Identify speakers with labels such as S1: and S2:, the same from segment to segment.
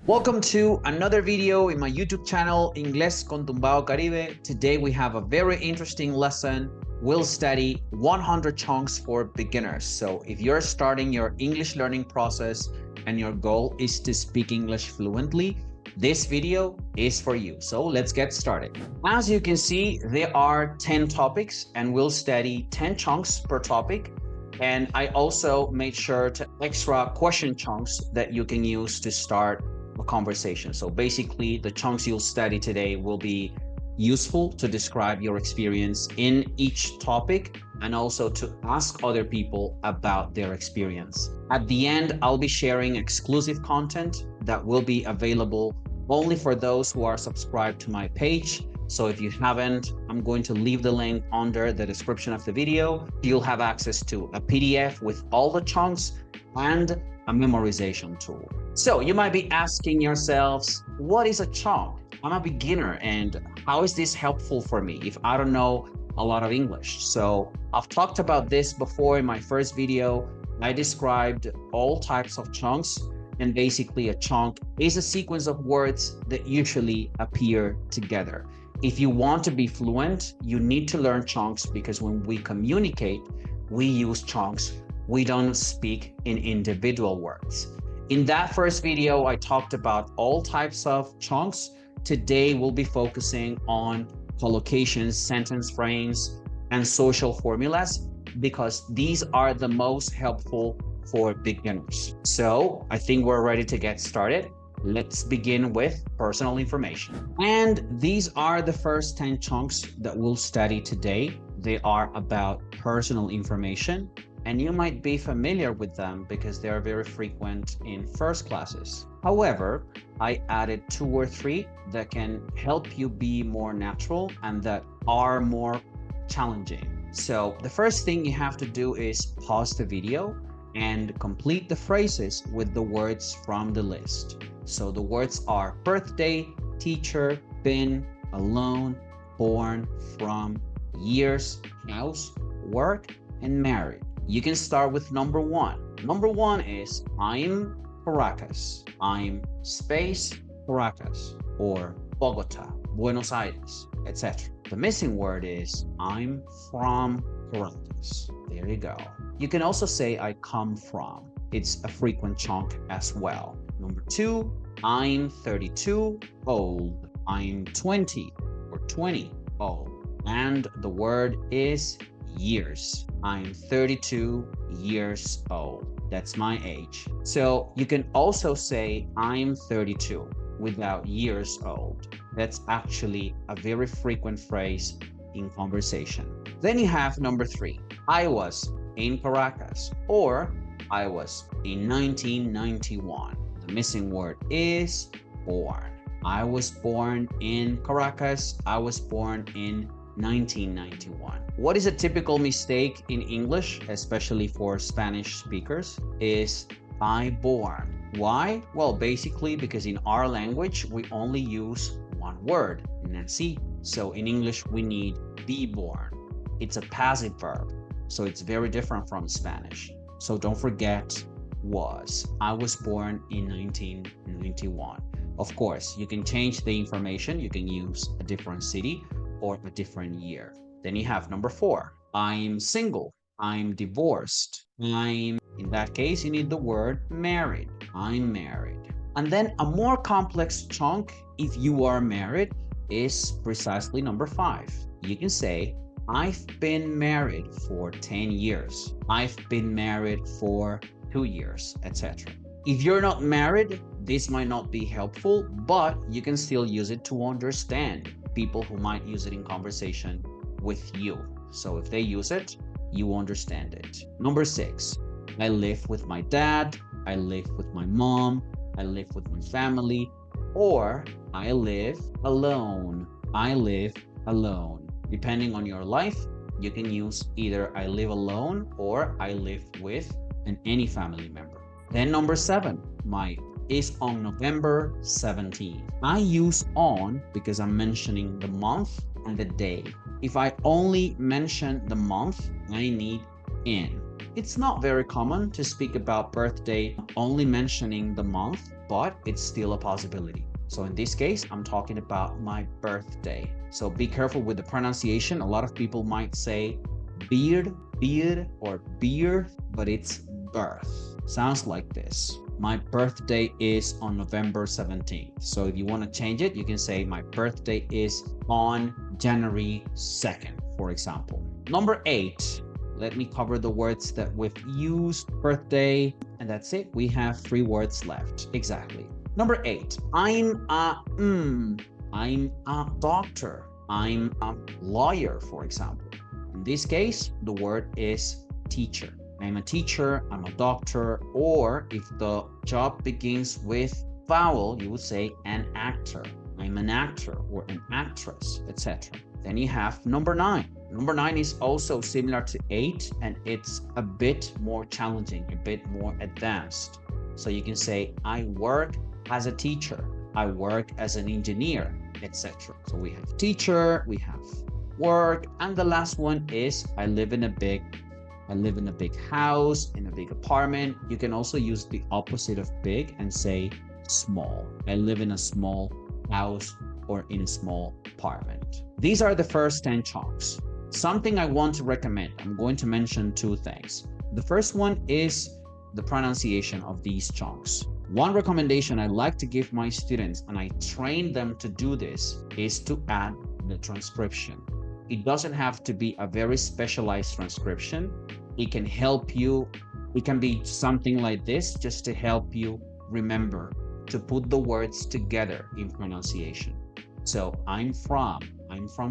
S1: Welcome to another video in my YouTube channel, Inglés con Tumbao Caribe. Today we have a very interesting lesson. We'll study 100 chunks for beginners. So if you're starting your English learning process and your goal is to speak English fluently, this video is for you. So let's get started. As you can see, there are 10 topics and we'll study 10 chunks per topic. And I also made sure to extra question chunks that you can use to start a conversation. So basically, the chunks you'll study today will be useful to describe your experience in each topic and also to ask other people about their experience. At the end, I'll be sharing exclusive content that will be available only for those who are subscribed to my page. So if you haven't, I'm going to leave the link under the description of the video. You'll have access to a PDF with all the chunks and a memorization tool. So you might be asking yourselves, what is a chunk? I'm a beginner and how is this helpful for me if I don't know a lot of English? So I've talked about this before in my first video. I described all types of chunks, and basically a chunk is a sequence of words that usually appear together. If you want to be fluent, you need to learn chunks because when we communicate, we use chunks. We don't speak in individual words. In that first video, I talked about all types of chunks. Today, we'll be focusing on collocations, sentence frames, and social formulas because these are the most helpful for beginners. So I think we're ready to get started. Let's begin with personal information. And these are the first 10 chunks that we'll study today. They are about personal information. And you might be familiar with them because they are very frequent in first classes. However, I added 2 or 3 that can help you be more natural and that are more challenging. So the first thing you have to do is pause the video and complete the phrases with the words from the list. So the words are birthday, teacher, been, alone, born, from, years, house, work, and married. You can start with number 1. Number 1 is I'm Caracas. I'm space Caracas or Bogota, Buenos Aires, etc. The missing word is I'm from Caracas. There you go. You can also say I come from. It's a frequent chunk as well. Number 2, I'm 32 old. I'm 20 or 20 old. And the word is years. I'm 32 years old. That's my age. So you can also say I'm 32 without years old. That's actually a very frequent phrase in conversation. Then you have number 3. I was in Caracas or I was in 1991. The missing word is born. I was born in Caracas. I was born in 1991. What is a typical mistake in English, especially for Spanish speakers, is I born. Why? Well, basically because in our language, we only use one word, nací. So in English, we need be born. It's a passive verb, so it's very different from Spanish. So don't forget was. I was born in 1991. Of course, you can change the information. You can use a different city or a different year. Then you have number 4. I'm single. I'm divorced. In that case, you need the word married. I'm married. And then a more complex chunk, if you are married, is precisely number 5. You can say, I've been married for 10 years. I've been married for 2 years, etc. If you're not married, this might not be helpful, but you can still use it to understand people who might use it in conversation with you. So if they use it, you understand it. Number 6, I live with my dad, I live with my mom, I live with my family, or I live alone. I live alone. Depending on your life, you can use either I live alone or I live with any family member. Then number 7, my is on November 17th. I use on because I'm mentioning the month and the day. If I only mention the month, I need in. It's not very common to speak about birthday only mentioning the month. but it's still a possibility. So in this case, I'm talking about my birthday. So be careful with the pronunciation. A lot of people might say beard, or beard, but it's birth. Sounds like this. My birthday is on November 17th. So if you want to change it, you can say my birthday is on January 2nd, for example. Number 8. Let me cover the words that we've used. Birthday, and that's it. We have 3 words left. Exactly. Number 8. I'm a doctor. I'm a lawyer, for example. In this case, the word is teacher. I'm a teacher, I'm a doctor, or if the job begins with vowel, you would say an actor. I'm an actor or an actress, etc. Then you have number 9. Number 9 is also similar to 8, and it's a bit more challenging, a bit more advanced. So you can say, I work as a teacher, I work as an engineer, etc. So we have teacher, we have work, and the last one is I live in a big house, in a big apartment. You can also use the opposite of big and say small. I live in a small house or in a small apartment. These are the first 10 chunks. Something I want to recommend. I'm going to mention 2 things. The first one is the pronunciation of these chunks. One recommendation I like to give my students, and I train them to do this, is to add the transcription. It doesn't have to be a very specialized transcription. It can help you. It can be something like this, just to help you remember to put the words together in pronunciation. So I'm from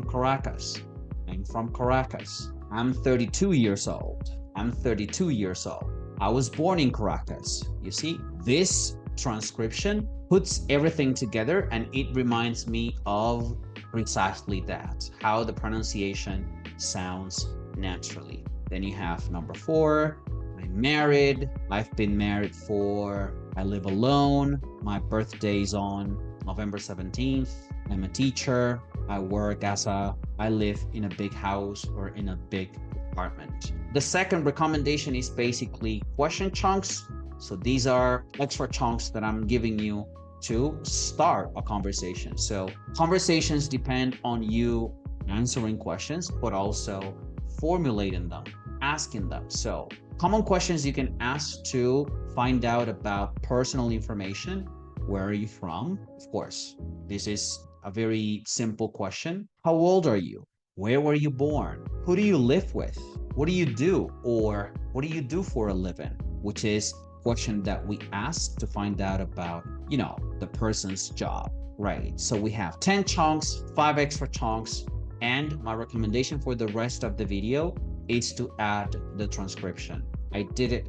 S1: Caracas. I'm from Caracas. I'm 32 years old. I'm 32 years old. I was born in Caracas. You see, this transcription puts everything together, and it reminds me of precisely that, how the pronunciation sounds naturally. Then you have number 4. I'm married. I've been married I live alone. My birthday is on November 17th. I'm a teacher. I live in a big house or in a big apartment. The second recommendation is basically question chunks. So these are extra chunks that I'm giving you to start a conversation. So conversations depend on you answering questions, but also formulating them, asking them. So common questions you can ask to find out about personal information. Where are you from? Of course, this is a very simple question. How old are you? Where were you born? Who do you live with? What do you do? Or what do you do for a living? Which is a question that we ask to find out about, the person's job, right? So we have 10 chunks, 5 extra chunks, and my recommendation for the rest of the video is to add the transcription. I did it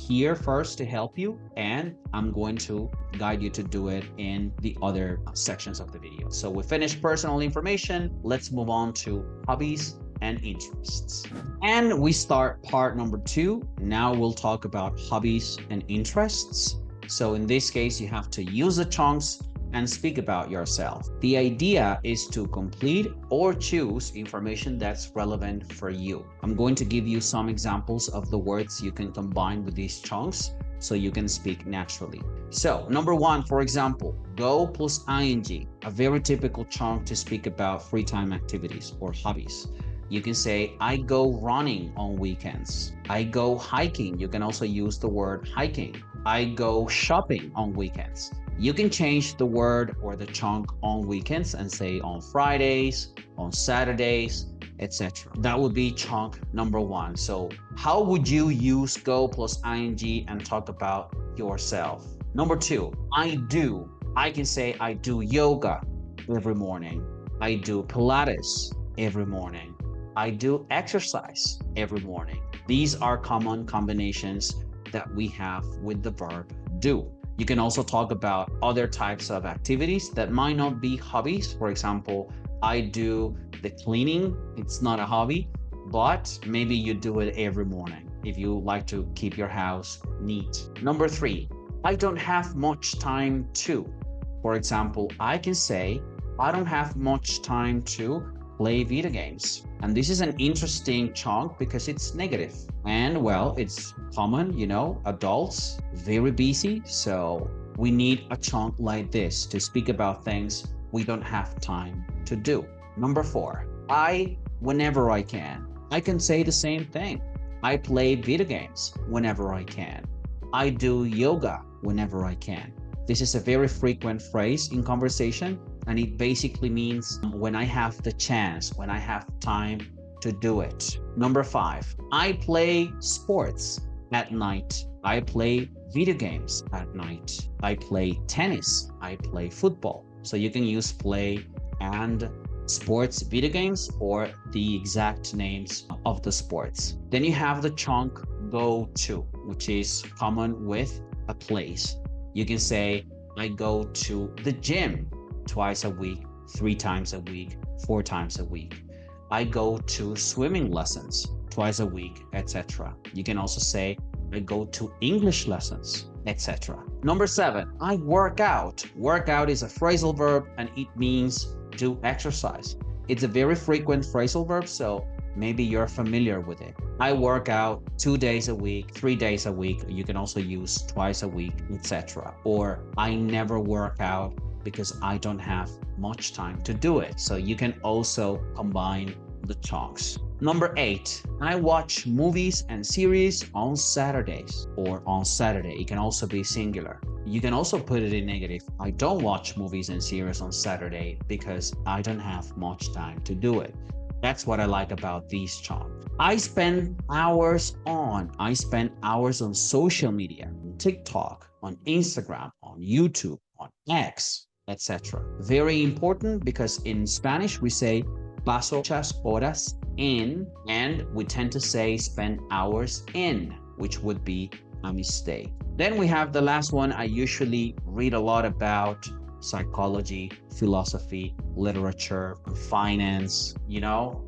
S1: here first to help you, and I'm going to guide you to do it in the other sections of the video. So we finished personal information. Let's move on to hobbies and interests. And we start part number 2. Now we'll talk about hobbies and interests. So in this case, you have to use the chunks and speak about yourself. The idea is to complete or choose information that's relevant for you. I'm going to give you some examples of the words you can combine with these chunks so you can speak naturally. So number 1, for example, go plus ing, a very typical chunk to speak about free time activities or hobbies. You can say, I go running on weekends. I go hiking. You can also use the word hiking. I go shopping on weekends. You can change the word or the chunk on weekends and say on Fridays, on Saturdays, etc. That would be chunk number 1. So how would you use go plus ing and talk about yourself? Number 2, I do. I can say I do yoga every morning. I do Pilates every morning. I do exercise every morning. These are common combinations that we have with the verb do. You can also talk about other types of activities that might not be hobbies. For example, I do the cleaning. It's not a hobby, but maybe you do it every morning if you like to keep your house neat. Number 3, I don't have much time to. For example, I can say, I don't have much time to play video games. And this is an interesting chunk because it's negative. And well, it's common, adults, very busy. So we need a chunk like this to speak about things we don't have time to do. Number 4, whenever I can. I can say the same thing. I play video games whenever I can. I do yoga whenever I can. This is a very frequent phrase in conversation, and it basically means when I have the chance, when I have time to do it. Number 5, I play sports at night. I play video games at night. I play tennis. I play football. So you can use play and sports, video games, or the exact names of the sports. Then you have the chunk go to, which is common with a place. You can say, I go to the gym twice a week, 3 times a week, 4 times a week. I go to swimming lessons twice a week, etc. You can also say, I go to English lessons, etc. Number 7, I work out. Work out is a phrasal verb and it means do exercise. It's a very frequent phrasal verb, so maybe you're familiar with it. I work out 2 days a week, 3 days a week. You can also use twice a week, etc. Or I never work out because I don't have much time to do it. So you can also combine the chunks. Number 8, I watch movies and series on Saturdays or on Saturday. It can also be singular. You can also put it in negative. I don't watch movies and series on Saturday because I don't have much time to do it. That's what I like about these chunks. I spend hours on social media, on TikTok, on Instagram, on YouTube, on X, etc. Very important because in Spanish we say paso muchas horas en, and we tend to say spend hours in, which would be a mistake. Then we have the last one. I usually read a lot about psychology, philosophy, literature, finance,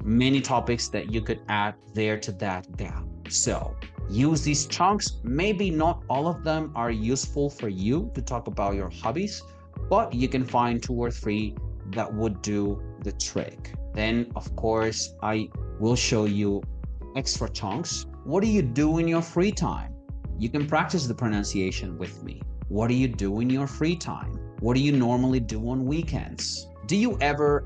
S1: many topics that you could add there to that gap. So use these chunks. Maybe not all of them are useful for you to talk about your hobbies, but you can find 2 or 3 that would do the trick. Then, of course, I will show you extra chunks. What do you do in your free time? You can practice the pronunciation with me. What do you do in your free time? What do you normally do on weekends? Do you ever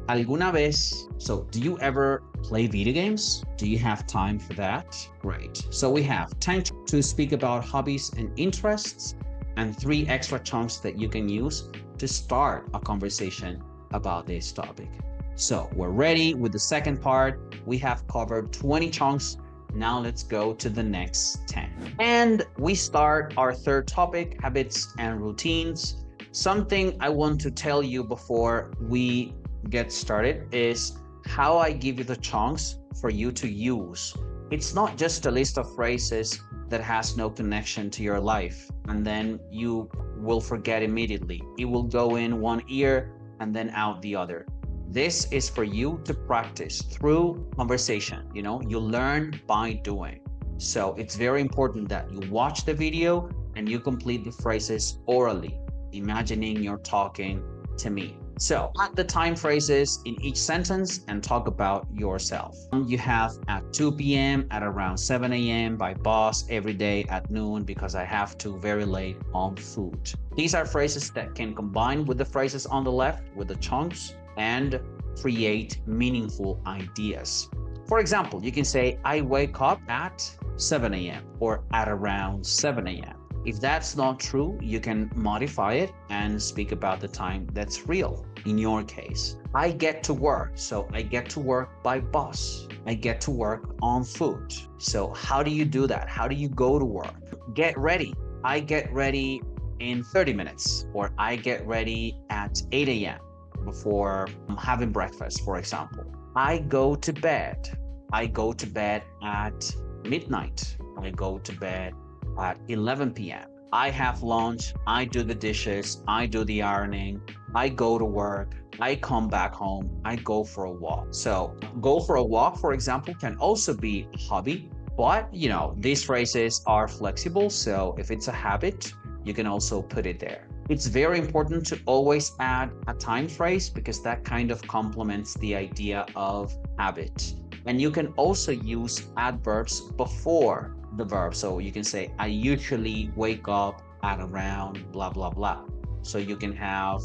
S1: play video games? Do you have time for that? Great. So we have time to speak about hobbies and interests, and 3 extra chunks that you can use to start a conversation about this topic. So we're ready with the second part. We have covered 20 chunks. Now let's go to the next 10. And we start our third topic, habits and routines. Something I want to tell you before we get started is how I give you the chunks for you to use. It's not just a list of phrases that has no connection to your life and then you will forget immediately. It will go in one ear and then out the other. This is for you to practice through conversation. You learn by doing. So it's very important that you watch the video and you complete the phrases orally, imagining you're talking to me. So add the time phrases in each sentence and talk about yourself. You have at 2 p.m., at around 7 a.m. by boss, every day at noon because I have to, very late, on food. These are phrases that can combine with the phrases on the left with the chunks and create meaningful ideas. For example, you can say, I wake up at 7 a.m. or at around 7 a.m. If that's not true, you can modify it and speak about the time that's real. In your case, I get to work. So I get to work by bus. I get to work on foot. So how do you do that? How do you go to work? Get ready. I get ready in 30 minutes, or I get ready at 8 a.m. before having breakfast, for example. I go to bed. I go to bed at midnight. I go to bed at 11 p.m. I have lunch. I do the dishes. I do the ironing. I go to work. I come back home. I go for a walk. So go for a walk, for example, can also be a hobby, but these phrases are flexible. So if it's a habit, you can also put it there. It's very important to always add a time phrase because that kind of complements the idea of habit. And you can also use adverbs before the verb. So you can say, I usually wake up at around blah, blah, blah. So you can have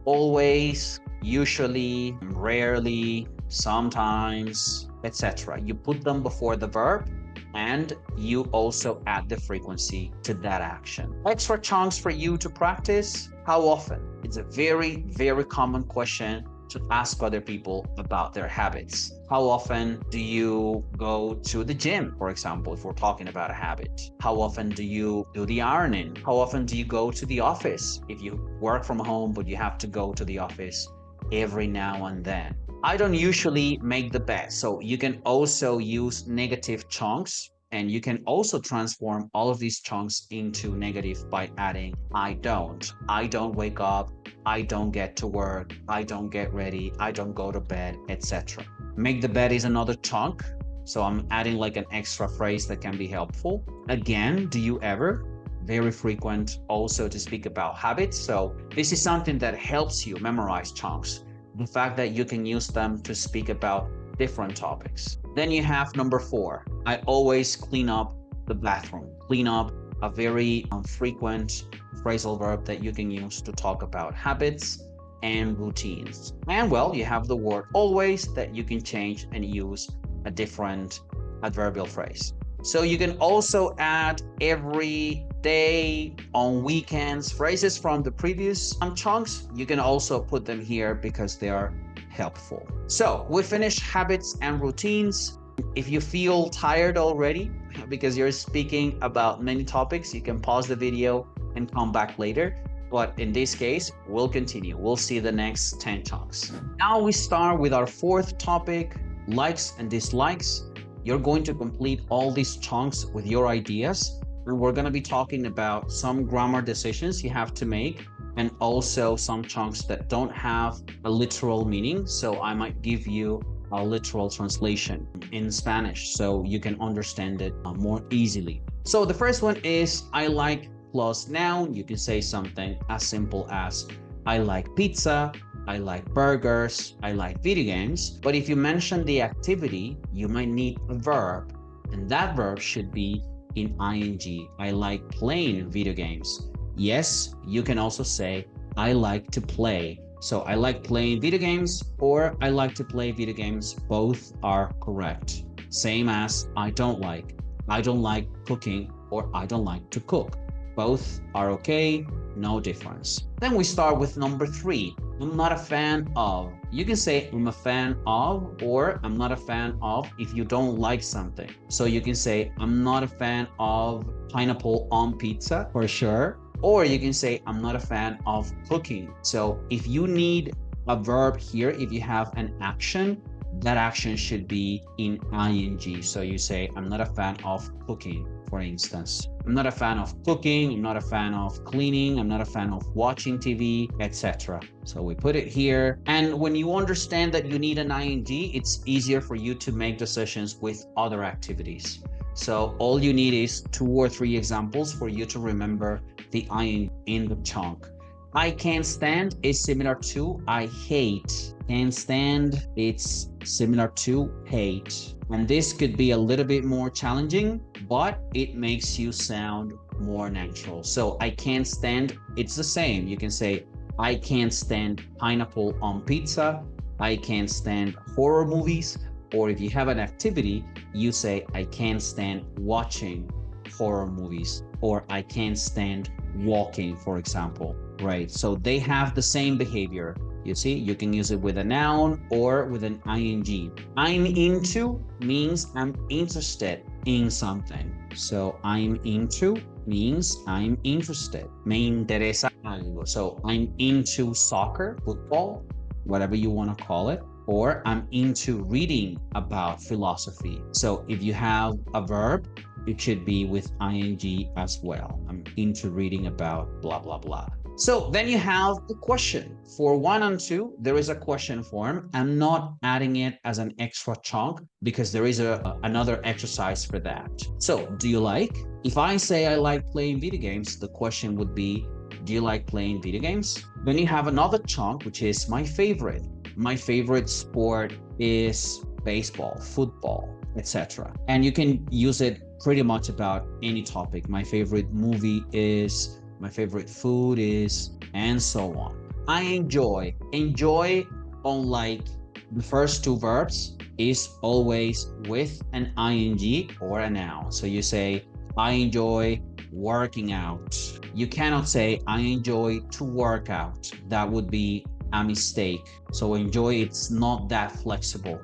S1: always, usually, rarely, sometimes, etc. You put them before the verb and you also add the frequency to that action. Extra chunks for you to practice. How often? It's a very, very common question to ask other people about their habits. How often do you go to the gym, for example, if we're talking about a habit? How often do you do the ironing? How often do you go to the office? If you work from home, but you have to go to the office every now and then. I don't usually make the bed, so you can also use negative chunks, and you can also transform all of these chunks into negative by adding I don't. I don't wake up, I don't get to work, I don't get ready, I don't go to bed, etc. Make the bed is another chunk, so I'm adding like an extra phrase that can be helpful. Again, do you ever? Very frequent also to speak about habits, so this is something that helps you memorize chunks. The fact that you can use them to speak about different topics. Then you have number 4. I always clean up the bathroom. Clean up, a very frequent phrasal verb that you can use to talk about habits and routines. And well, you have the word always that you can change and use a different adverbial phrase. So you can also add every day, on weekends, phrases from the previous chunks. You can also put them here because they are helpful. So we finished habits and routines. If you feel tired already because you're speaking about many topics, you can pause the video and come back later. But in this case, we'll continue. We'll see the next 10 chunks. Now we start with our 4th topic, likes and dislikes. You're going to complete all these chunks with your ideas. And we're going to be talking about some grammar decisions you have to make, and also some chunks that don't have a literal meaning. So I might give you a literal translation in Spanish so you can understand it more easily. So the first one is I like plus noun. You can say something as simple as I like pizza, I like burgers, I like video games. But if you mention the activity, you might need a verb, and that verb should be in ing. I like playing video games. Yes, you can also say I like to play. So I like playing video games or I like to play video games. Both are correct. Same as I don't like. I don't like cooking or I don't like to cook. Both are okay, no difference. Then we start with number 3. I'm not a fan of. You can say I'm a fan of or I'm not a fan of if you don't like something. So you can say I'm not a fan of pineapple on pizza for sure. Or you can say I'm not a fan of cooking. So if you need a verb here, if you have an action, that action should be in ing. So you say I'm not a fan of cooking, for instance. I'm not a fan of cooking, I'm not a fan of cleaning, I'm not a fan of watching TV, etc. So we put it here. And when you understand that you need an ing, it's easier for you to make decisions with other activities. So all you need is 2 or 3 examples for you to remember the ing in the chunk. I can't stand is similar to I hate. Can't stand, it's similar to hate. And this could be a little bit more challenging, but it makes you sound more natural. So I can't stand, it's the same. You can say, I can't stand pineapple on pizza. I can't stand horror movies. Or if you have an activity, you say, I can't stand watching horror movies, or I can't stand walking, for example, right? So they have the same behavior. You see, you can use it with a noun or with an ing. I'm into means I'm interested in something. So I'm into means I'm interested. Me interesa algo. So I'm into soccer, football, whatever you want to call it. Or I'm into reading about philosophy. So if you have a verb, it should be with ing as well. I'm into reading about blah, blah, blah. So then you have the question. For 1 and 2, there is a question form. I'm not adding it as an extra chunk because there is another exercise for that. So do you like? If I say I like playing video games, the question would be, do you like playing video games? Then you have another chunk, which is my favorite. My favorite sport is baseball, football, etc. And you can use it pretty much about any topic. My favorite movie is, my favorite food is, and so on. I enjoy. Enjoy, unlike the first two verbs, is always with an ing or a noun. So you say, I enjoy working out. You cannot say, I enjoy to work out. That would be a mistake. So enjoy, it's not that flexible,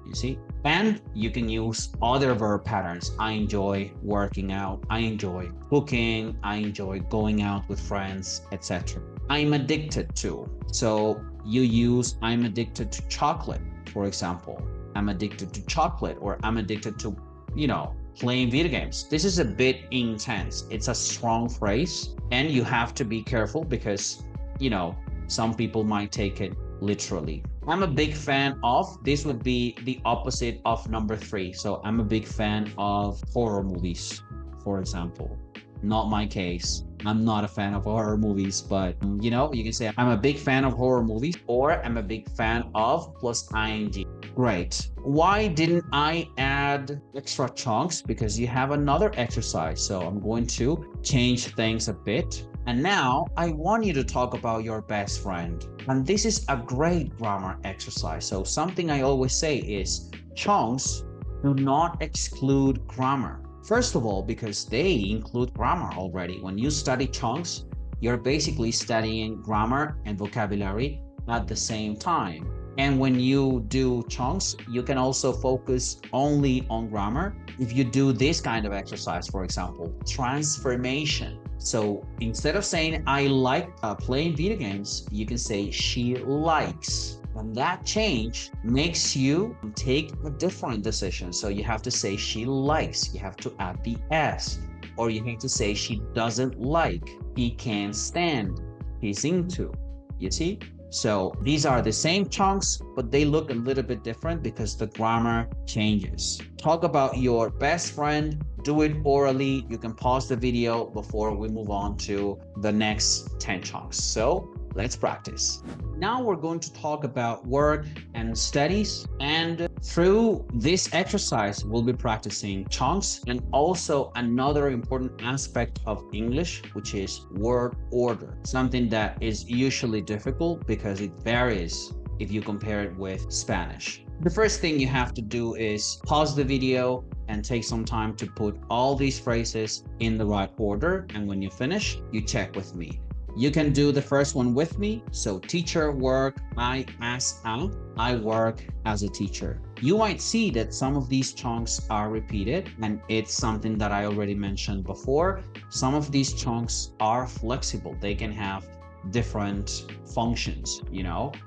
S1: you see? And you can use other verb patterns. I enjoy working out. I enjoy cooking. I enjoy going out with friends, etc. I'm addicted to. So you use I'm addicted to chocolate, for example. I'm addicted to chocolate, or I'm addicted to, playing video games. This is a bit intense. It's a strong phrase, and you have to be careful because, some people might take it literally. I'm a big fan of, this would be the opposite of number 3. So I'm a big fan of horror movies, for example. Not my case. I'm not a fan of horror movies, but you can say I'm a big fan of horror movies, or I'm a big fan of plus ing. Great. Why didn't I add extra chunks? Because you have another exercise. So I'm going to change things a bit. And now I want you to talk about your best friend. And this is a great grammar exercise. So something I always say is chunks do not exclude grammar. First of all, because they include grammar already. When you study chunks, you're basically studying grammar and vocabulary at the same time. And when you do chunks, you can also focus only on grammar. If you do this kind of exercise, for example, transformation. So instead of saying, I like playing video games, you can say, she likes. And that change makes you take a different decision. So you have to say, she likes. You have to add the S. Or you have to say, she doesn't like. He can't stand. He's into. You see? So these are the same chunks, but they look a little bit different because the grammar changes. Talk about your best friend. Do it orally. You can pause the video before we move on to the next 10 chunks. So let's practice. Now we're going to talk about work and studies. And through this exercise, we'll be practicing chunks and also another important aspect of English, which is word order. Something that is usually difficult because it varies if you compare it with Spanish. The first thing you have to do is pause the video and take some time to put all these phrases in the right order. And when you finish, you check with me. You can do the first one with me. So teacher, work, I as a, I work as a teacher. You might see that some of these chunks are repeated, and it's something that I already mentioned before. Some of these chunks are flexible. They can have different functions,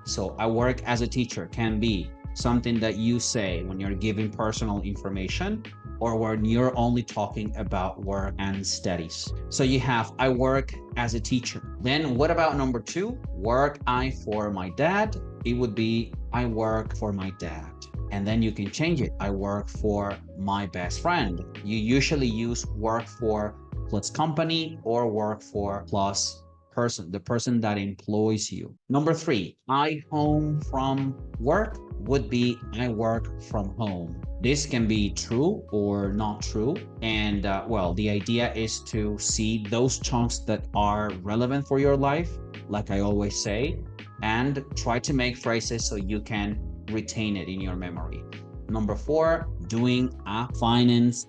S1: So I work as a teacher can be something that you say when you're giving personal information, or when you're only talking about work and studies. So you have, I work as a teacher. Then what about number 2? Work I for my dad. It would be, I work for my dad. And then you can change it. I work for my best friend. You usually use work for plus company or work for plus person, the person that employs you. Number 3, I home from work would be, I work from home. This can be true or not true. And the idea is to see those chunks that are relevant for your life, like I always say, and try to make phrases so you can retain it in your memory. Number 4, doing a finance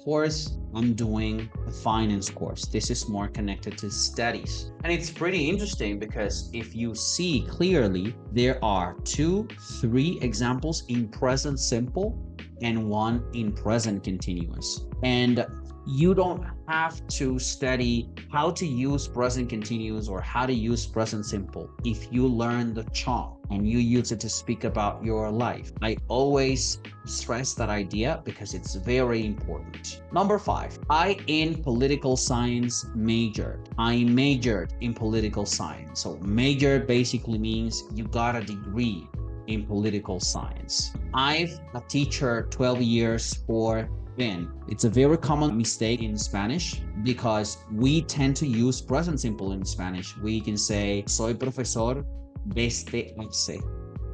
S1: course. I'm doing a finance course. This is more connected to studies. And it's pretty interesting because if you see clearly, there are 3 examples in present simple and 1 in present continuous. And you don't have to study how to use present continuous or how to use present simple if you learn the chunk and you use it to speak about your life. I always stress that idea because it's very important. Number 5, I in political science majored. I majored in political science. So major basically means you got a degree in political science. I've a teacher 12 years for been. It's a very common mistake in Spanish because we tend to use present simple in Spanish. We can say, soy profesor desde hace.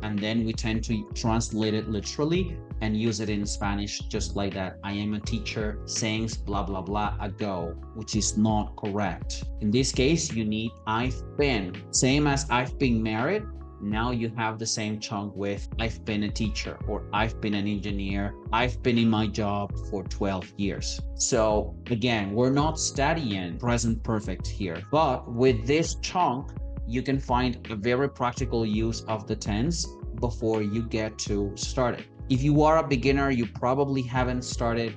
S1: and then we tend to translate it literally and use it in Spanish just like that. I am a teacher since blah, blah, blah ago, which is not correct. In this case, you need I've been. Same as I've been married. Now you have the same chunk with I've been a teacher, or I've been an engineer. I've been in my job for 12 years. So again, we're not studying present perfect here, but with this chunk, you can find a very practical use of the tense before you get to start it. If you are a beginner, you probably haven't started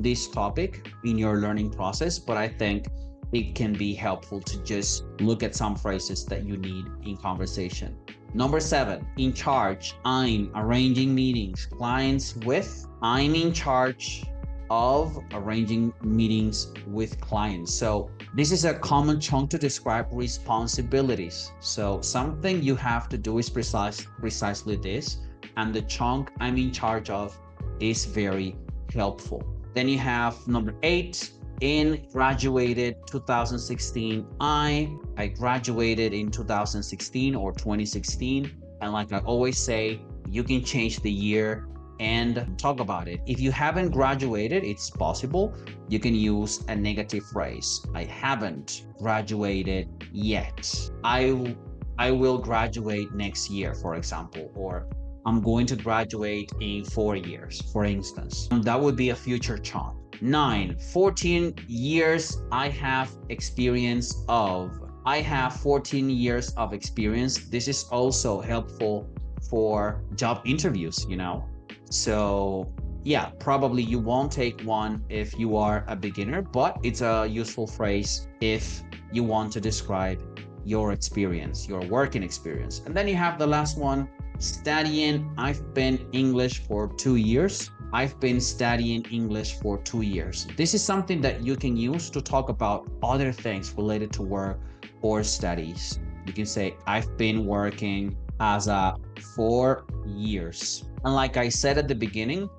S1: this topic in your learning process, but I think it can be helpful to just look at some phrases that you need in conversation. Number 7, in charge. I'm arranging meetings, clients with. I'm in charge of arranging meetings with clients. So this is a common chunk to describe responsibilities. So something you have to do is precisely this. And the chunk I'm in charge of is very helpful. Then you have number 8, in graduated 2016. I graduated in 2016 or 2016. And like I always say, you can change the year and talk about it. If you haven't graduated, it's possible. You can use a negative phrase. I haven't graduated yet. I will graduate next year, for example, or I'm going to graduate in 4 years, for instance. That would be a future chunk. 9, 14 years I have experience of. I have 14 years of experience. This is also helpful for job interviews, you know? So yeah, probably you won't take one if you are a beginner, but it's a useful phrase if you want to describe your experience, your working experience. And then you have the last one, studying. I've been English for 2 years. I've been studying English for 2 years. This is something that you can use to talk about other things related to work or studies. You can say, I've been working as a 4 years. And like I said at the beginning,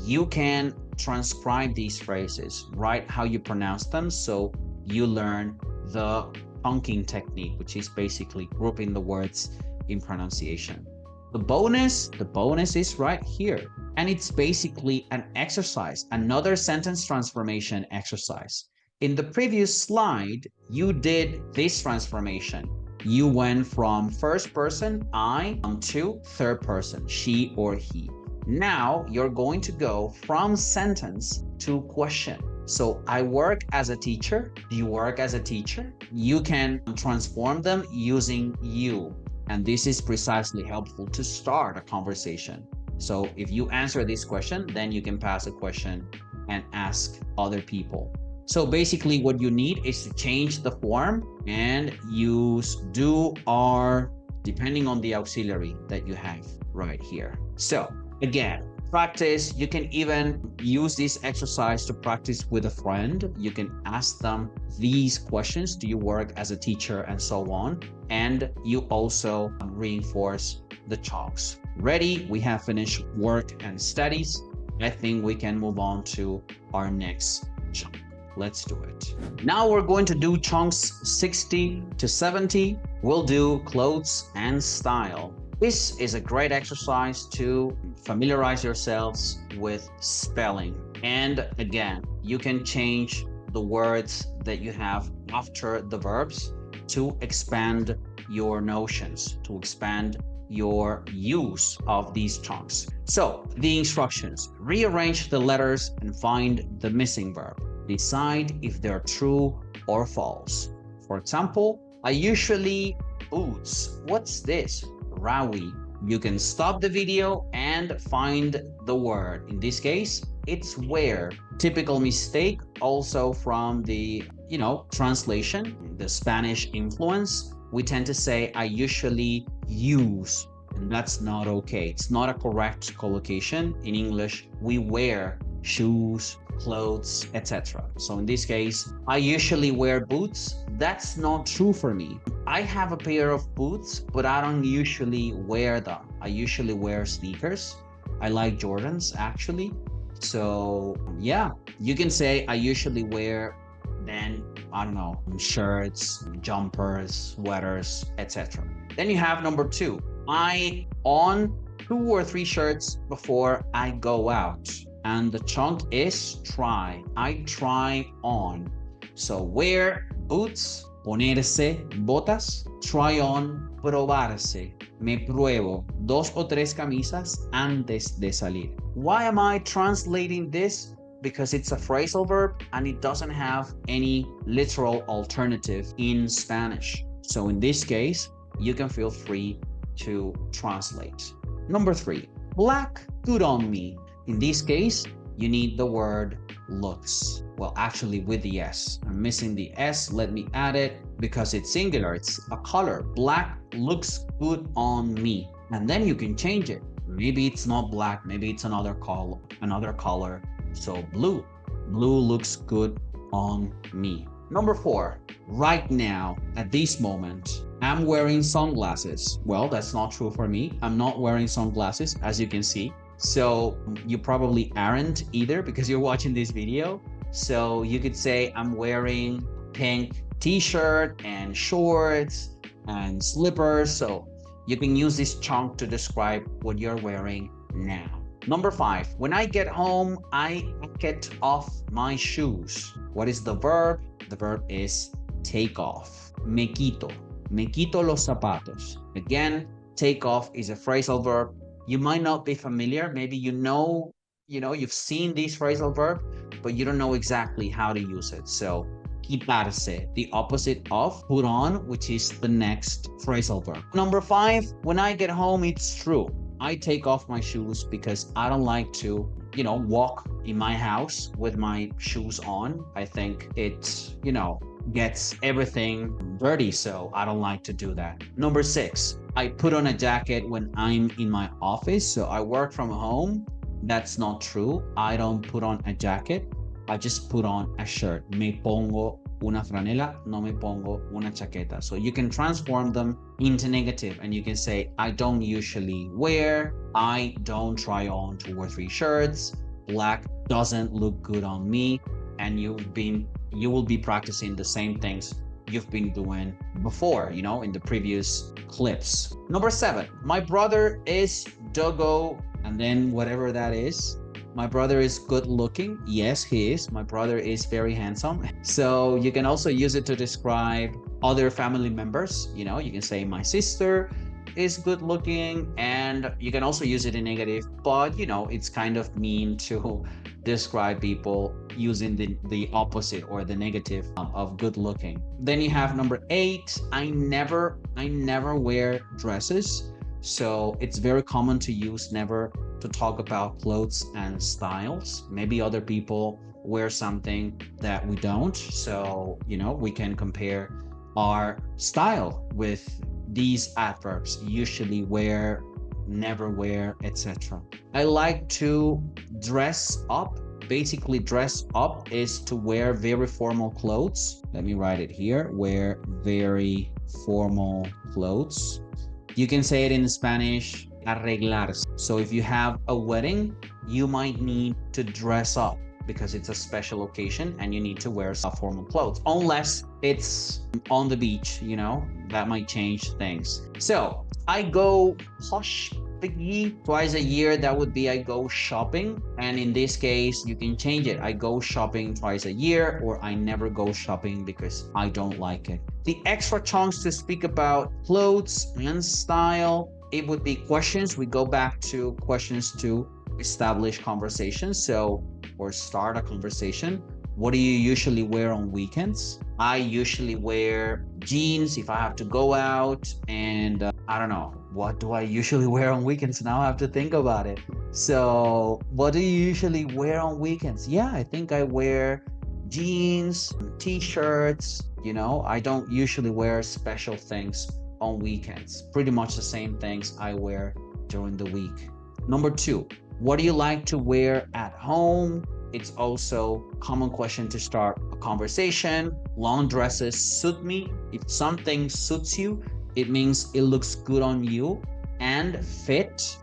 S1: you can transcribe these phrases, write how you pronounce them, so you learn the chunking technique, which is basically grouping the words in pronunciation. The bonus is right here. And it's basically an exercise, another sentence transformation exercise. In the previous slide, you did this transformation. You went from first person, I, to third person, she or he. Now you're going to go from sentence to question. So I work as a teacher. Do you work as a teacher? You can transform them using you. And this is precisely helpful to start a conversation. So if you answer this question, then you can pass a question and ask other people. So basically what you need is to change the form and use do, are, depending on the auxiliary that you have right here. So again, practice. You can even use this exercise to practice with a friend. You can ask them these questions. Do you work as a teacher, and so on. And you also reinforce the chunks. Ready? We have finished work and studies. I think we can move on to our next chunk. Let's do it. Now we're going to do chunks 60 to 70. We'll do clothes and style. This is a great exercise to familiarize yourselves with spelling. And again, you can change the words that you have after the verbs to expand your notions, to expand your use of these chunks. So the instructions: rearrange the letters and find the missing verb. Decide if they're true or false. For example, I usually boots. What's this? Rawi. You can stop the video and find the word. In this case, it's wear. Typical mistake also from the, translation, the Spanish influence. We tend to say, I usually use, and that's not okay. It's not a correct collocation. In English, we wear shoes, clothes, etc. So in this case, I usually wear boots. That's not true for me. I have a pair of boots, but I don't usually wear them. I usually wear sneakers. I like Jordans, actually. So yeah, you can say I usually wear, then, I don't know, shirts, jumpers, sweaters, etc. Then you have number 2. I on 2 or 3 shirts before I go out. And the chunk is try. I try on. So wear boots, ponerse botas, try on, probarse. Me pruebo 2 o 3 camisas antes de salir. Why am I translating this? Because it's a phrasal verb and it doesn't have any literal alternative in Spanish. So in this case, you can feel free to translate. Number 3, black, good on me. In this case, you need the word looks. Well, actually with the S. I'm missing the S. Let me add it because it's singular. It's a color. Black looks good on me. And then you can change it. Maybe it's not black. Maybe it's another color. So blue. Blue looks good on me. Number 4, right now, at this moment, I'm wearing sunglasses. Well, that's not true for me. I'm not wearing sunglasses, as you can see. So you probably aren't either because you're watching this video. So you could say I'm wearing pink t-shirt and shorts and slippers. So you can use this chunk to describe what you're wearing now. Number 5, when I get home, I get off my shoes. What is the verb? The verb is take off. Me quito los zapatos. Again, take off is a phrasal verb. You might not be familiar. Maybe you've seen this phrasal verb, but you don't know exactly how to use it. So quitarse, the opposite of put on, which is the next phrasal verb. Number 5, when I get home, it's true. I take off my shoes because I don't like to, walk in my house with my shoes on. I think it, gets everything dirty, so I don't like to do that. Number 6, I put on a jacket when I'm in my office, so I work from home. That's not true. I don't put on a jacket. I just put on a shirt. Me pongo una franela, no me pongo una chaqueta. So you can transform them into negative and you can say, I don't usually wear, I don't try on 2 or 3 shirts, black doesn't look good on me, and you will be practicing the same things you've been doing before, in the previous clips. Number 7, my brother is dogo, and then whatever that is. My brother is good looking. Yes, he is. My brother is very handsome. So you can also use it to describe other family members. You can say my sister is good looking, and you can also use it in negative, but it's kind of mean to describe people using the opposite or the negative of good looking. Then you have number 8, I never wear dresses. So it's very common to use never to talk about clothes and styles. Maybe other people wear something that we don't. So, we can compare our style with these adverbs: usually wear, never wear, etc. I like to dress up. Basically, dress up is to wear very formal clothes. Let me write it here. Wear very formal clothes. You can say it in Spanish, arreglarse. So if you have a wedding, you might need to dress up because it's a special occasion and you need to wear some formal clothes. Unless it's on the beach, that might change things. So I go twice a year. That would be I go shopping. And in this case, you can change it. I go shopping twice a year, or I never go shopping because I don't like it. The extra chunks to speak about clothes and style, it would be questions. We go back to questions to establish conversations. So, or start a conversation. What do you usually wear on weekends? I usually wear jeans if I have to go out, and I don't know. What do I usually wear on weekends? Now I have to think about it. So what do you usually wear on weekends? Yeah, I think I wear jeans, t-shirts. I don't usually wear special things on weekends. Pretty much the same things I wear during the week. Number 2, what do you like to wear at home? It's also a common question to start a conversation. Long dresses suit me. If something suits you, it means it looks good on you. And fit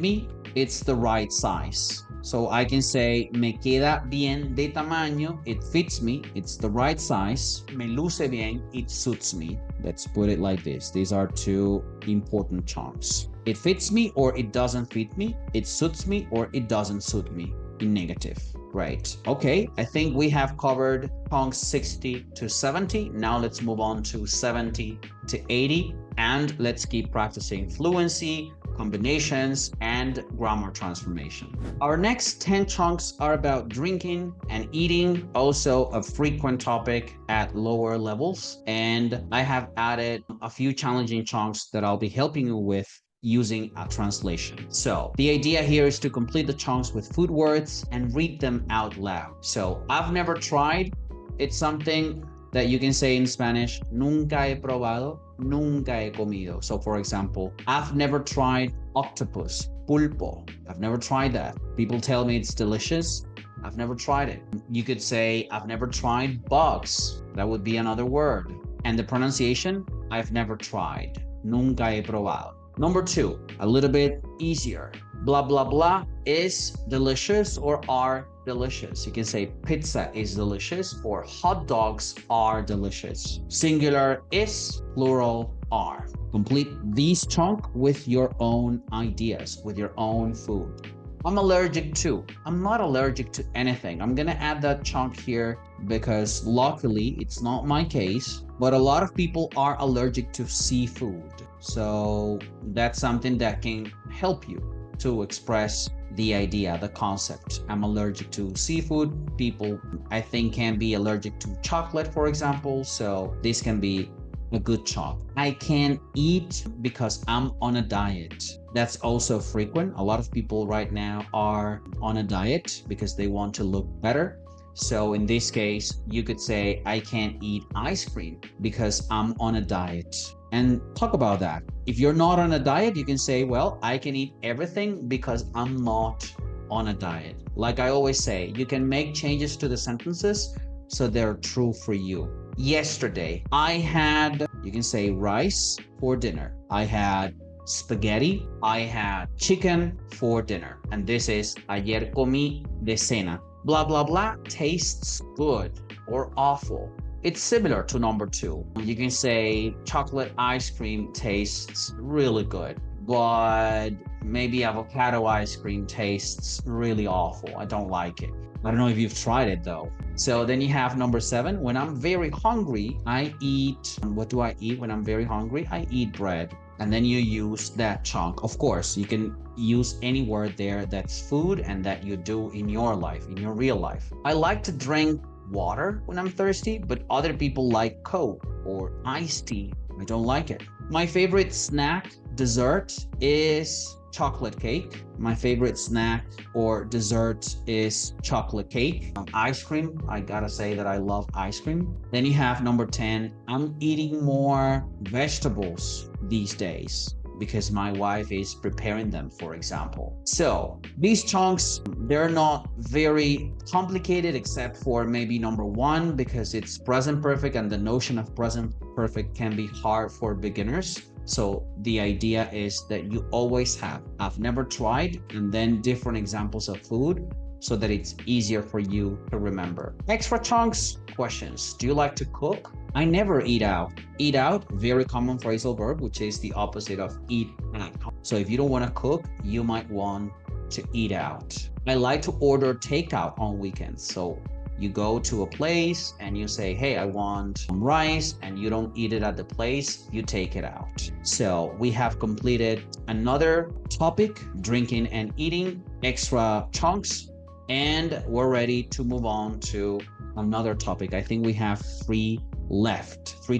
S1: me, it's the right size. So I can say, me queda bien de tamaño, it fits me, it's the right size. Me luce bien, it suits me. Let's put it like this. These are two important chunks. It fits me or it doesn't fit me. It suits me or it doesn't suit me in negative. Right. Okay. I think we have covered chunks 60 to 70. Now let's move on to 70 to 80. And let's keep practicing fluency, combinations, and grammar transformation. Our next 10 chunks are about drinking and eating, also a frequent topic at lower levels. And I have added a few challenging chunks that I'll be helping you with using a translation. So the idea here is to complete the chunks with food words and read them out loud. So I've never tried. It's something that you can say in Spanish, nunca he probado, nunca he comido. So for example, I've never tried octopus, pulpo. I've never tried that. People tell me it's delicious. I've never tried it. You could say, I've never tried bugs. That would be another word. And the pronunciation, I've never tried, nunca he probado. Number 2, a little bit easier. Blah, blah, blah is delicious or are delicious. You can say pizza is delicious or hot dogs are delicious. Singular is, plural are. Complete these chunk with your own ideas, with your own food. I'm allergic to. I'm not allergic to anything. I'm gonna add that chunk here because luckily it's not my case, but a lot of people are allergic to seafood. So that's something that can help you to express the idea, the concept. I'm allergic to seafood. People, I think, can be allergic to chocolate, for example. So this can be a good chunk. I can't eat because I'm on a diet. That's also frequent. A lot of people right now are on a diet because they want to look better. So in this case, you could say, I can't eat ice cream because I'm on a diet. And talk about that. If you're not on a diet, you can say, well, I can eat everything because I'm not on a diet. Like I always say, you can make changes to the sentences so they're true for you. Yesterday, I had, you can say rice for dinner. I had spaghetti. I had chicken for dinner. And this is ayer comí de cena. Blah, blah, blah tastes good or awful. It's similar to number 2. You can say chocolate ice cream tastes really good, but maybe avocado ice cream tastes really awful. I don't like it. I don't know if you've tried it though. So then you have number 7. When I'm very hungry, I eat. What do I eat when I'm very hungry? I eat bread. And then you use that chunk. Of course, you can use any word there that's food and that you do in your life, in your real life. I like to drink water when I'm thirsty, but other people like Coke or iced tea. I don't like it. My favorite snack dessert is chocolate cake. My favorite snack or dessert is chocolate cake. Ice cream, I gotta say that I love ice cream. Then you have number 10. I'm eating more vegetables these days because my wife is preparing them, for example. So these chunks, they're not very complicated except for maybe number 1 because it's present perfect and the notion of present perfect can be hard for beginners. So the idea is that you always have, I've never tried, and then different examples of food so that it's easier for you to remember. Extra chunks, questions. Do you like to cook? I never eat out. Eat out, very common phrasal verb, which is the opposite of eat at. So if you don't want to cook, you might want to eat out. I like to order takeout on weekends. So you go to a place and you say, hey, I want some rice, and you don't eat it at the place, you take it out. So we have completed another topic, drinking and eating, extra chunks, and we're ready to move on to another topic. I think we have 3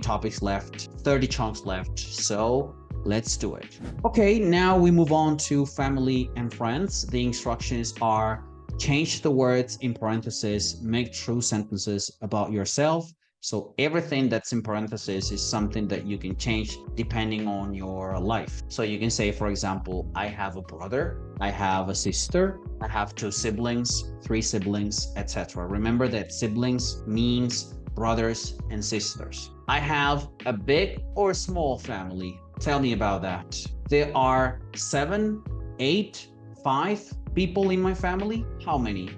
S1: topics left, 30 chunks left. So let's do it. Okay, now we move on to family and friends. The instructions are change the words in parentheses, make true sentences about yourself. So everything that's in parentheses is something that you can change depending on your life. So you can say, for example, I have a brother, I have a sister, I have 2 siblings, 3 siblings, etc. Remember that siblings means brothers and sisters. I have a big or small family. Tell me about that. There are 7, 8, 5 people in my family. How many?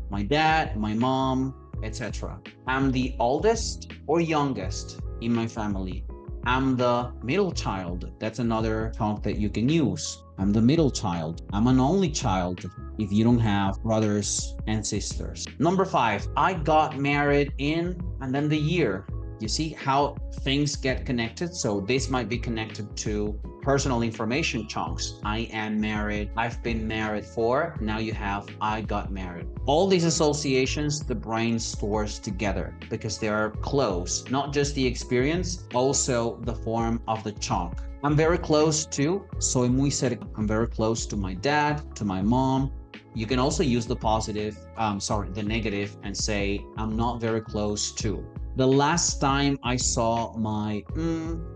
S1: My dad, my mom, etc. I'm the oldest or youngest in my family. I'm the middle child. That's another chunk that you can use. I'm the middle child. I'm an only child if you don't have brothers and sisters. Number 5, I got married in, and then the year. You see how things get connected? So this might be connected to personal information chunks. I am married. I've been married for. Now you have I got married. All these associations the brain stores together because they are close. Not just the experience, also the form of the chunk. I'm very close to, soy muy cerca. I'm very close to my dad, to my mom. You can also use the positive, the negative, and say, I'm not very close to. The last time I saw my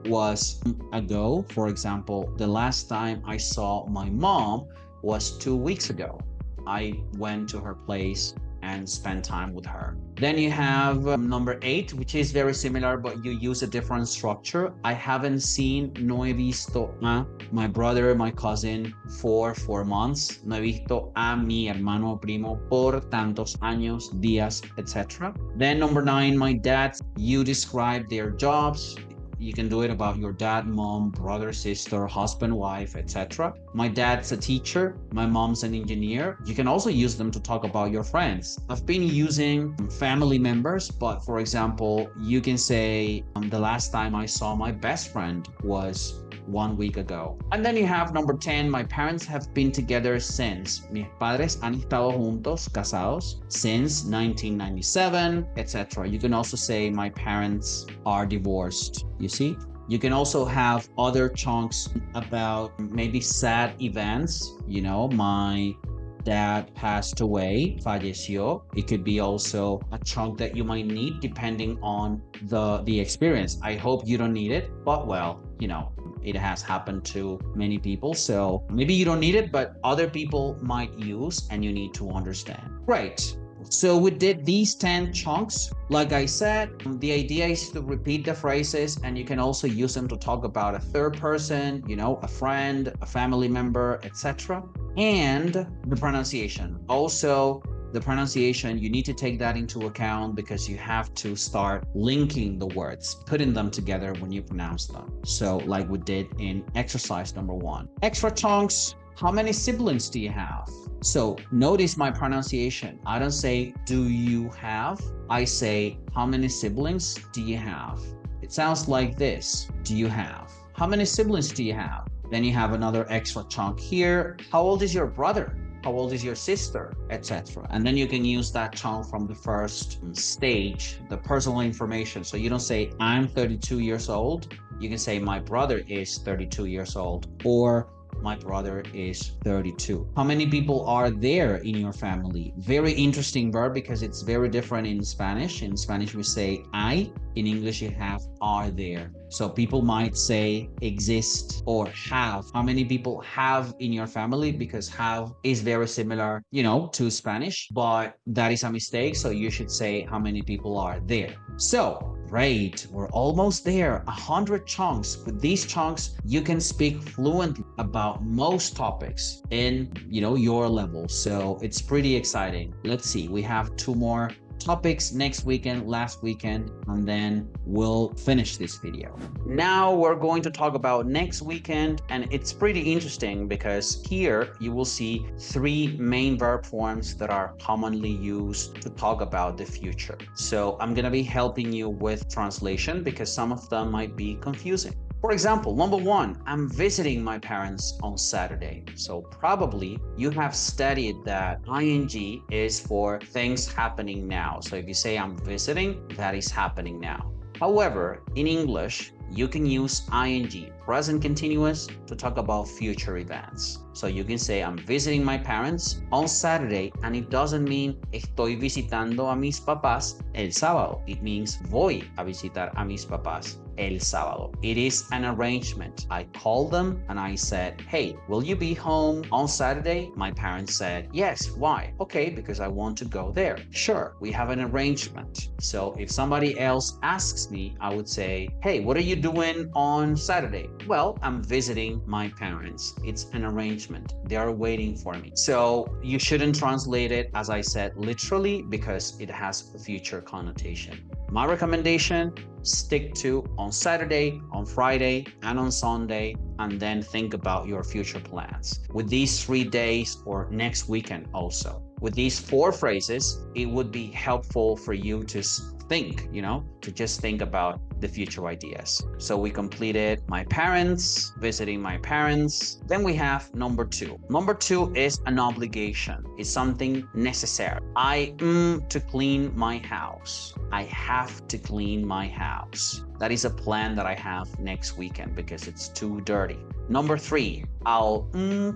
S1: was ago. For example, the last time I saw my mom was 2 weeks ago. I went to her place and spend time with her. Then you have number 8, which is very similar, but you use a different structure. I haven't seen, no he visto a my brother, my cousin for 4 months. No he visto a mi hermano o primo por tantos años, días, etc. Then number 9, my dad, you describe their jobs. You can do it about your dad, mom, brother, sister, husband, wife, etc. My dad's a teacher. My mom's an engineer. You can also use them to talk about your friends. I've been using family members, but for example, you can say the last time I saw my best friend was 1 week ago. And then you have number 10, my parents have been together since. Mis padres han estado juntos, casados, since 1997, etc. You can also say my parents are divorced, you see? You can also have other chunks about maybe sad events. You know, my dad passed away, falleció. It could be also a chunk that you might need depending on the experience. I hope you don't need it, but well, you know, it has happened to many people. So maybe you don't need it, but other people might use and you need to understand. Great. So we did these 10 chunks. Like I said, the idea is to repeat the phrases, and you can also use them to talk about a third person, you know, a friend, a family member, etc. And the pronunciation. Also, the pronunciation, you need to take that into account because you have to start linking the words, putting them together when you pronounce them. So like we did in exercise number 1. Extra chunks. How many siblings do you have? So notice my pronunciation. I don't say, do you have? I say, how many siblings do you have? It sounds like this. Do you have? How many siblings do you have? Then you have another extra chunk here. How old is your brother? How old is your sister, etc. And then you can use that chunk from the first stage, the personal information. So you don't say, I'm 32 years old. You can say, my brother is 32 years old, or my brother is 32. How many people are there in your family? Very interesting verb because it's very different in Spanish. In Spanish, we say hay. In English, you have are there. So people might say exist or have. How many people have in your family? Because have is very similar, you know, to Spanish, but that is a mistake. So you should say how many people are there. So great, we're almost there. 100 chunks. With these chunks, you can speak fluently about most topics in, you know, your level. So it's pretty exciting. Let's see, we have 2 more topics next weekend, last weekend, and then we'll finish this video. Now we're going to talk about next weekend, and it's pretty interesting because here you will see 3 main verb forms that are commonly used to talk about the future. So I'm gonna be helping you with translation because some of them might be confusing. For example, number 1, I'm visiting my parents on Saturday. So probably you have studied that ing is for things happening now. So if you say I'm visiting, that is happening now. However, in English, you can use ing, present continuous, to talk about future events. So you can say I'm visiting my parents on Saturday, and it doesn't mean estoy visitando a mis papás el sábado. It means voy a visitar a mis papás el sábado. It is an arrangement. I called them and I said, hey, will you be home on Saturday? My parents said, yes. Why? Okay, because I want to go there. Sure, we have an arrangement. So if somebody else asks me, I would say, hey, what are you doing on Saturday? Well, I'm visiting my parents. It's an arrangement. They are waiting for me. So you shouldn't translate it, as I said, literally, because it has a future connotation. My recommendation, stick to on Saturday, on Friday, and on Sunday, and then think about your future plans. With these 3 days or next weekend also. With these 4 phrases, it would be helpful for you to think, to just think about the future ideas. So we completed my parents, visiting my parents. Then we have number 2. Number 2 is an obligation. It's something necessary. To clean my house. I have to clean my house. That is a plan that I have next weekend because it's too dirty. Number 3, I'll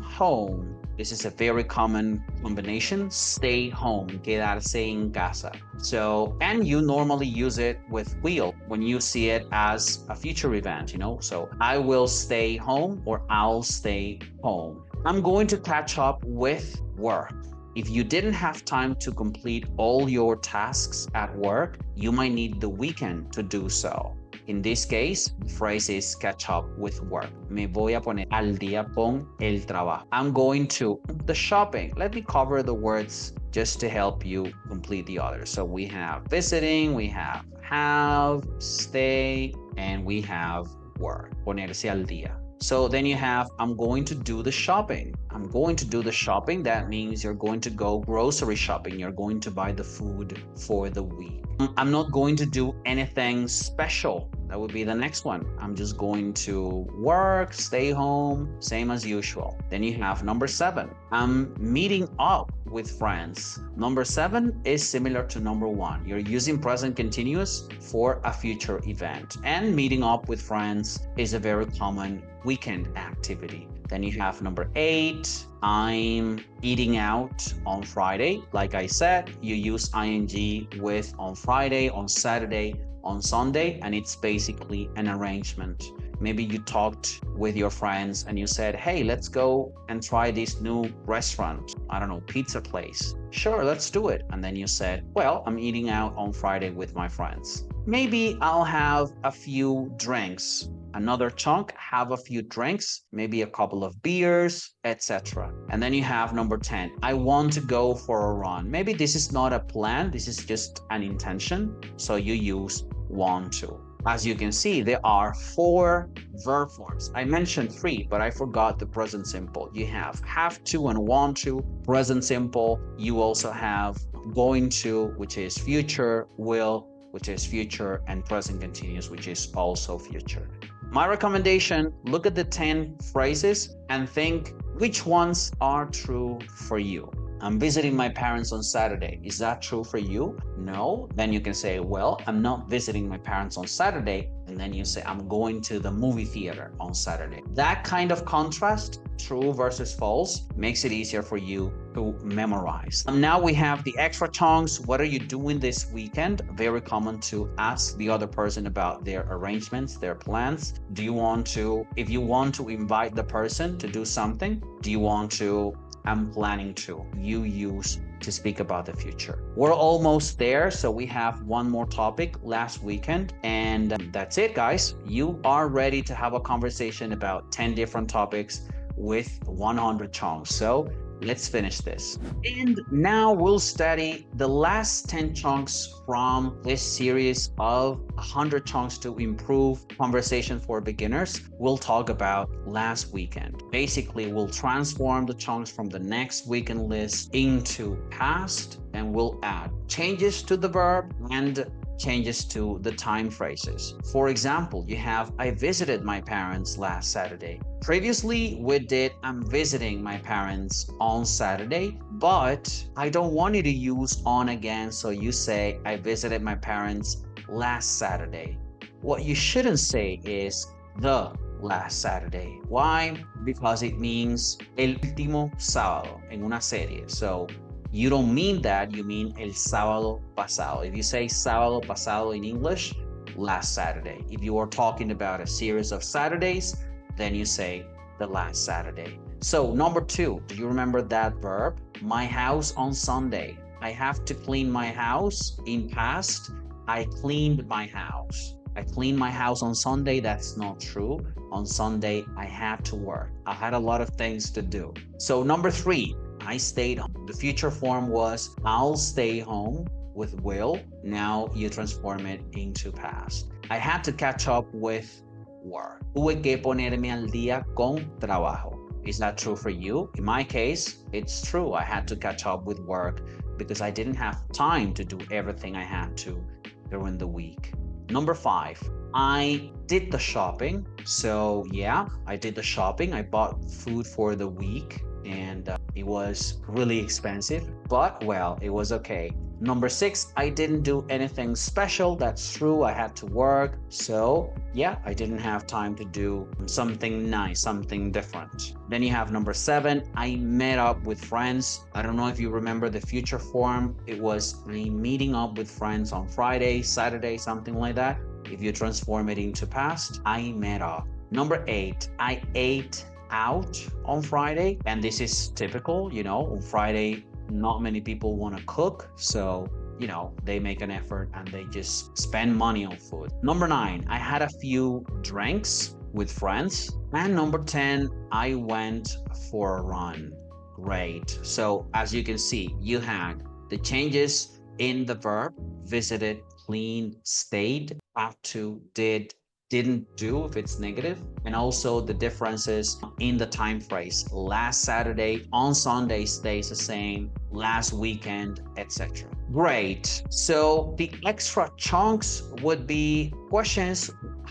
S1: home. This is a very common combination. Stay home, quedarse en casa. So, and you normally use it with will when you see it as a future event, So I will stay home or I'll stay home. I'm going to catch up with work. If you didn't have time to complete all your tasks at work, you might need the weekend to do so. In this case, the phrase is catch up with work. Me voy a poner al día con el trabajo. I'm going to the shopping. Let me cover the words just to help you complete the others. So we have visiting, we have, stay, and we have work. Ponerse al día. So then you have, I'm going to do the shopping. I'm going to do the shopping. That means you're going to go grocery shopping. You're going to buy the food for the week. I'm not going to do anything special. That would be the next one. I'm just going to work, stay home, same as usual. Then you have number 7. I'm meeting up with friends. Number 7 is similar to number 1. You're using present continuous for a future event. And meeting up with friends is a very common weekend activity. Then you have number 8. I'm eating out on Friday. Like I said, you use ing with on Friday, on Saturday, on Sunday, and it's basically an arrangement. Maybe you talked with your friends and you said, hey, let's go and try this new restaurant. I don't know, pizza place. Sure, let's do it. And then you said, well, I'm eating out on Friday with my friends. Maybe I'll have a few drinks. Another chunk, have a few drinks, maybe a couple of beers, etc. And then you have number 10. I want to go for a run. Maybe this is not a plan. This is just an intention. So you use want to. As you can see, there are 4 verb forms. I mentioned 3, but I forgot the present simple. You have to and want to, present simple. You also have going to, which is future, will, which is future, and present continuous, which is also future. My recommendation, look at the 10 phrases and think which ones are true for you. I'm visiting my parents on Saturday. Is that true for you? No? Then you can say, well, I'm not visiting my parents on Saturday. And then you say, I'm going to the movie theater on Saturday. That kind of contrast, true versus false, makes it easier for you to memorize. Now we have the extra chunks. What are you doing this weekend? Very common to ask the other person about their arrangements, their plans. Do you want to, if you want to invite the person to do something, do you want to, I'm planning to, you use to speak about the future. We're almost there, so we have one more topic last weekend, and that's it, guys. You are ready to have a conversation about 10 different topics with 100 chunks. So let's finish this. And now we'll study the last 10 chunks from this series of 100 chunks to improve conversation for beginners. We'll talk about last weekend. Basically, we'll transform the chunks from the next weekend list into past, and we'll add changes to the verb and changes to the time phrases. For example, you have, I visited my parents last Saturday. Previously, we did, I'm visiting my parents on Saturday, but I don't want you to use on again. So you say, I visited my parents last Saturday. What you shouldn't say is the last Saturday. Why? Because it means el último sábado en una serie. So you don't mean that, you mean el sábado pasado. If you say sábado pasado in English, last Saturday. If you are talking about a series of Saturdays, then you say the last Saturday. So number 2, do you remember that verb? My house on Sunday. I have to clean my house. In past, I cleaned my house. I cleaned my house on Sunday. That's not true. On Sunday, I had to work. I had a lot of things to do. So number 3, I stayed home. The future form was I'll stay home, with will, now you transform it into past. I had to catch up with work. Tuve que ponerme al día con trabajo. Is that true for you? In my case, it's true. I had to catch up with work because I didn't have time to do everything I had to during the week. Number 5, I did the shopping. So yeah, I did the shopping. I bought food for the week and it was really expensive, but well, it was okay. Number 6, I didn't do anything special. That's true. I had to work. So yeah, I didn't have time to do something nice, something different. Then you have number 7, I met up with friends. I don't know if you remember the future form. It was me meeting up with friends on Friday, Saturday, something like that. If you transform it into past, I met up. Number 8, I ate out on Friday. And this is typical, you know, on Friday, not many people want to cook. So, you know, they make an effort and they just spend money on food. Number 9, I had a few drinks with friends. And number 10, I went for a run. Great. So as you can see, you had the changes in the verb, visited, clean, stayed, have to, did, didn't do if it's negative, and also the differences in the time phrase. Last Saturday, on Sunday stays the same, last weekend, etc. Great. So the extra chunks would be questions.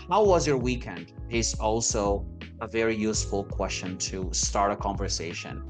S1: How was your weekend? Is also a very useful question to start a conversation.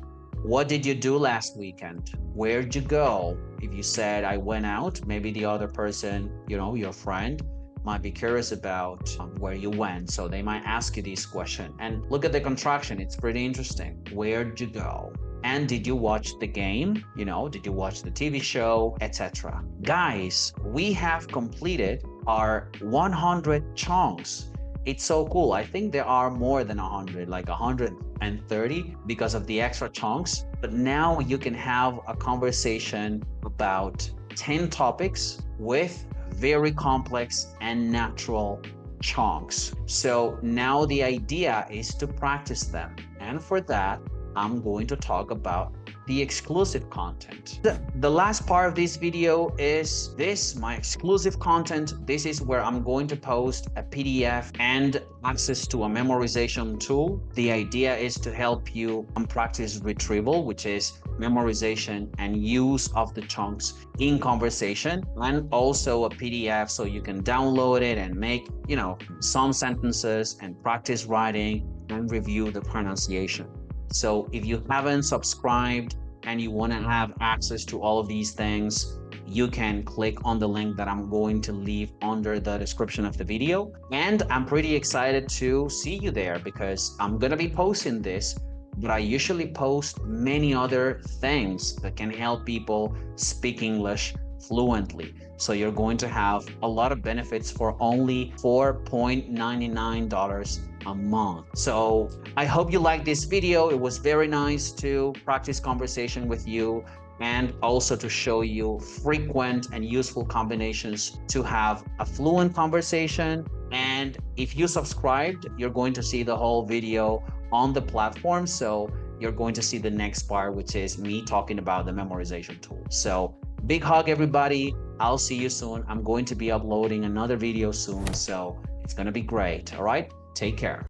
S1: What did you do last weekend? Where'd you go? If you said I went out, maybe the other person, you know, your friend, might be curious about where you went. So they might ask you this question. And look at the contraction. It's pretty interesting. Where'd you go? And did you watch the game? You know, did you watch the TV show, etc. Guys, we have completed our 100 chunks. It's so cool. I think there are more than 100, like 130 because of the extra chunks. But now you can have a conversation about 10 topics with very complex and natural chunks. So now the idea is to practice them. And for that, I'm going to talk about the exclusive content. The last part of this video is this, my exclusive content. This is where I'm going to post a PDF and access to a memorization tool. The idea is to help you practice retrieval, which is memorization and use of the chunks in conversation, and also a PDF so you can download it and make, you know, some sentences and practice writing and review the pronunciation. So if you haven't subscribed and you want to have access to all of these things, you can click on the link that I'm going to leave under the description of the video. And I'm pretty excited to see you there because I'm going to be posting this, but I usually post many other things that can help people speak English fluently. So you're going to have a lot of benefits for only $4.99 a month. So I hope you liked this video. It was very nice to practice conversation with you and also to show you frequent and useful combinations to have a fluent conversation. And if you subscribed, you're going to see the whole video on the platform. So you're going to see the next part, which is me talking about the memorization tool. So big hug, everybody. I'll see you soon. I'm going to be uploading another video soon, so it's going to be great. All right, take care.